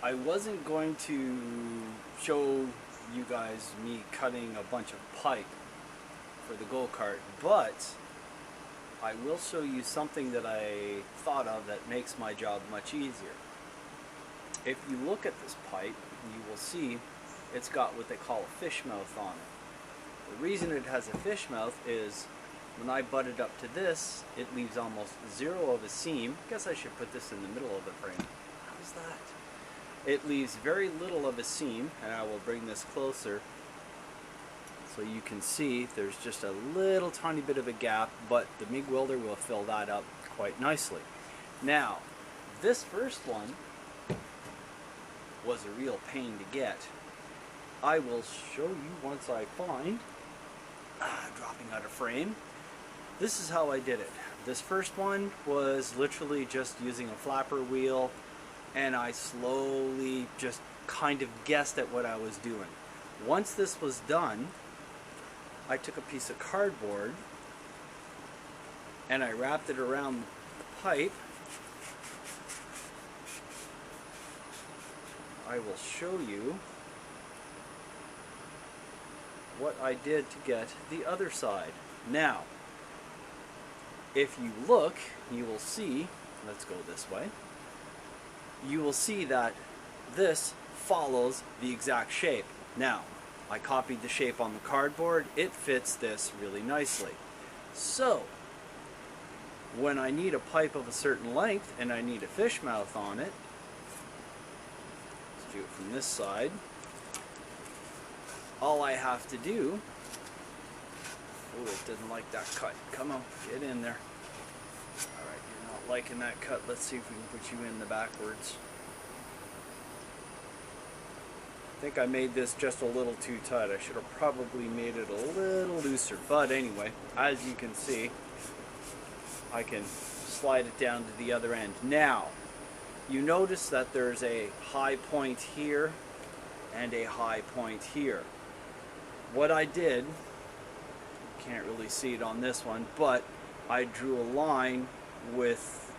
I wasn't going to show you guys me cutting a bunch of pipe for the go-kart, but I will show you something that I thought of that makes my job much easier. If you look at this pipe, you will see it's got what they call a fish mouth on it. The reason it has a fish mouth is when I butt it up to this, it leaves almost zero of a seam. I guess I should put this in the middle of the frame. How's that? It leaves very little of a seam, and I will bring this closer so you can see there's just a little tiny bit of a gap, but the MIG welder will fill that up quite nicely. Now, this first one was a real pain to get. I will show you once I find, dropping out of frame. This is how I did it. This first one was literally just using a flapper wheel, and I slowly just kind of guessed at what I was doing. Once this was done, I took a piece of cardboard and I wrapped it around the pipe. I will show you what I did to get the other side. Now, if you look, you will see, let's go this way, you will see that this follows the exact shape. Now, I copied the shape on the cardboard. It fits this really nicely. So, when I need a pipe of a certain length and I need a fish mouth on it, let's do it from this side. All I have to do, oh, it didn't like that cut. Come on, get in there. Alright, you're not liking that cut. Let's see if we can put you in the backwards. I think I made this just a little too tight. I should have probably made it a little looser. But anyway, as you can see, I can slide it down to the other end. Now, you notice that there's a high point here and a high point here. What I did, you can't really see it on this one, but I drew a line with,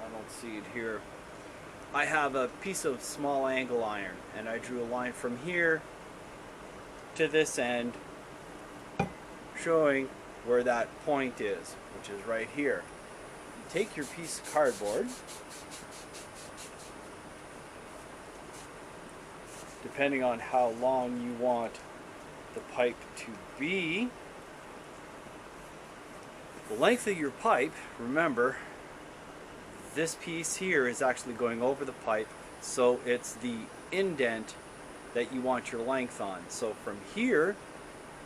I don't see it here, I have a piece of small angle iron, and I drew a line from here to this end, showing where that point is, which is right here. You take your piece of cardboard, depending on how long you want the pipe to be. The length of your pipe, remember, this piece here is actually going over the pipe, so it's the indent that you want your length on. So from here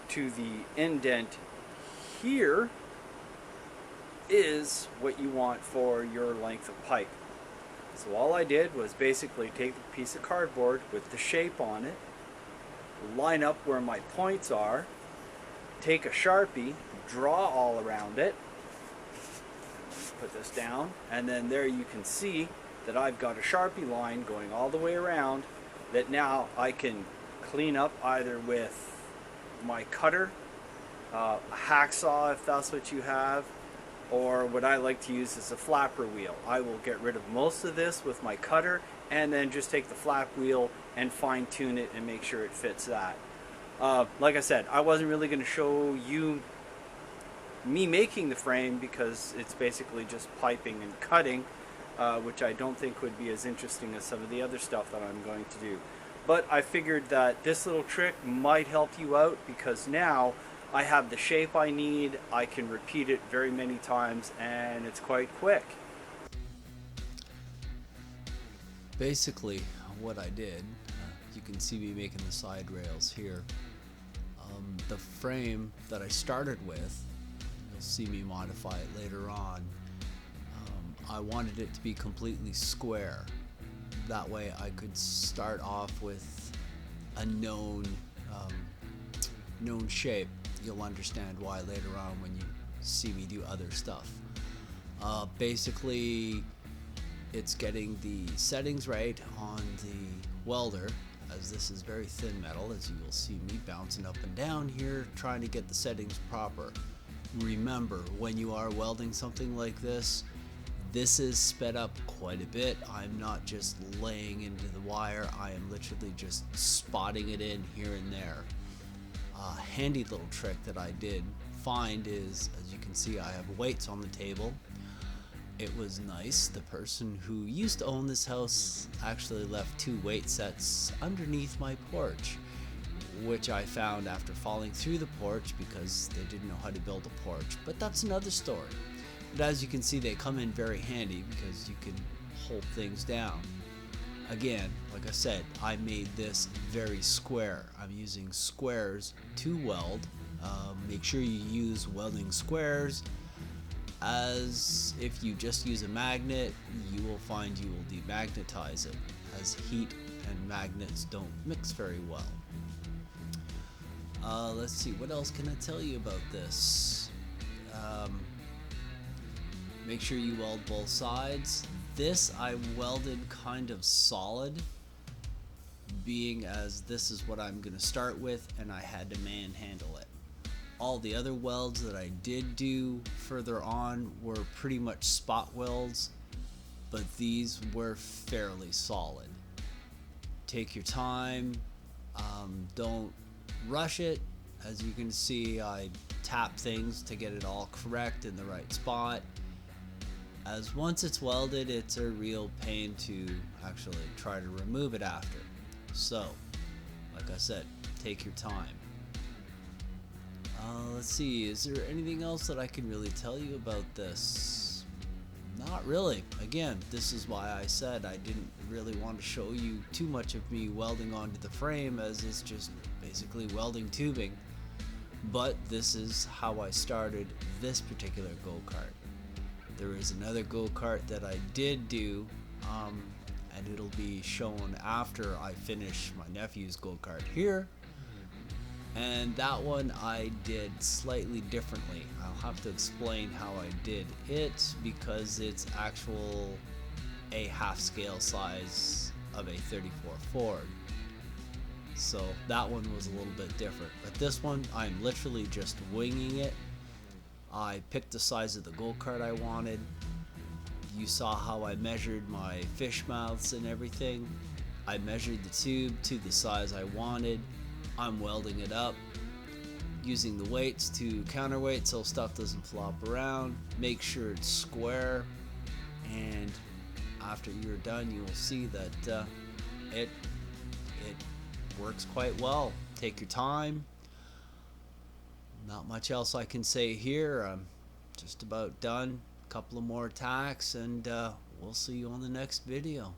to the indent here is what you want for your length of pipe. So all I did was basically take a piece of cardboard with the shape on it, line up where my points are, take a Sharpie, draw all around it, put this down, and then there you can see that I've got a Sharpie line going all the way around that now I can clean up either with my cutter, a hacksaw if that's what you have, or what I like to use is a flapper wheel. I will get rid of most of this with my cutter and then just take the flap wheel and fine tune it and make sure it fits that. Like I said, I wasn't really going to show you me making the frame because it's basically just piping and cutting, which I don't think would be as interesting as some of the other stuff that I'm going to do. But I figured that this little trick might help you out because now I have the shape I need, I can repeat it very many times, and it's quite quick. Basically, what I did, you can see me making the side rails here. The frame that I started with, you'll see me modify it later on. I wanted it to be completely square. That way I could start off with a known shape. You'll understand why later on when you see me do other stuff. Basically, it's getting the settings right on the welder, as this is very thin metal, as you will see me bouncing up and down here trying to get the settings proper. Remember, when you are welding something like this, This is sped up quite a bit. I'm not just laying into the wire, I am literally just spotting it in here and there. A handy little trick that I did find is, as you can see, I have weights on the table. It was nice. The person who used to own this house actually left 2 weight sets underneath my porch, which I found after falling through the porch because they didn't know how to build a porch. But that's another story. But as you can see, they come in very handy because you can hold things down. Again, like I said, I made this very square. I'm using squares to weld. Make sure you use welding squares, as if you just use a magnet, you will find you will demagnetize it, as heat and magnets don't mix very well. Let's see, what else can I tell you about this? Make sure you weld both sides. This I welded kind of solid, being as this is what I'm going to start with and I had to manhandle it. All the other welds that I did do further on were pretty much spot welds, but these were fairly solid. Take your time, don't rush it. As you can see, I tap things to get it all correct in the right spot, as once it's welded, it's a real pain to actually try to remove it after. So, like I said, take your time. Let's see, is there anything else that I can really tell you about this? Not really. Again, this is why I said I didn't really want to show you too much of me welding onto the frame, as it's just basically welding tubing. But this is how I started this particular go-kart. There is another go-kart that I did do, and it'll be shown after I finish my nephew's go-kart here. And that one I did slightly differently. I'll have to explain how I did it because it's a half scale size of a 34 Ford. So that one was a little bit different. But this one, I'm literally just winging it. I picked the size of the go-kart I wanted. You saw how I measured my fish mouths and everything. I measured the tube to the size I wanted. I'm welding it up using the weights to counterweight so stuff doesn't flop around. Make sure it's square, and after you're done you will see that it works quite well. Take your time. Not much else I can say here. I'm just about done. A couple of more tacks and we'll see you on the next video.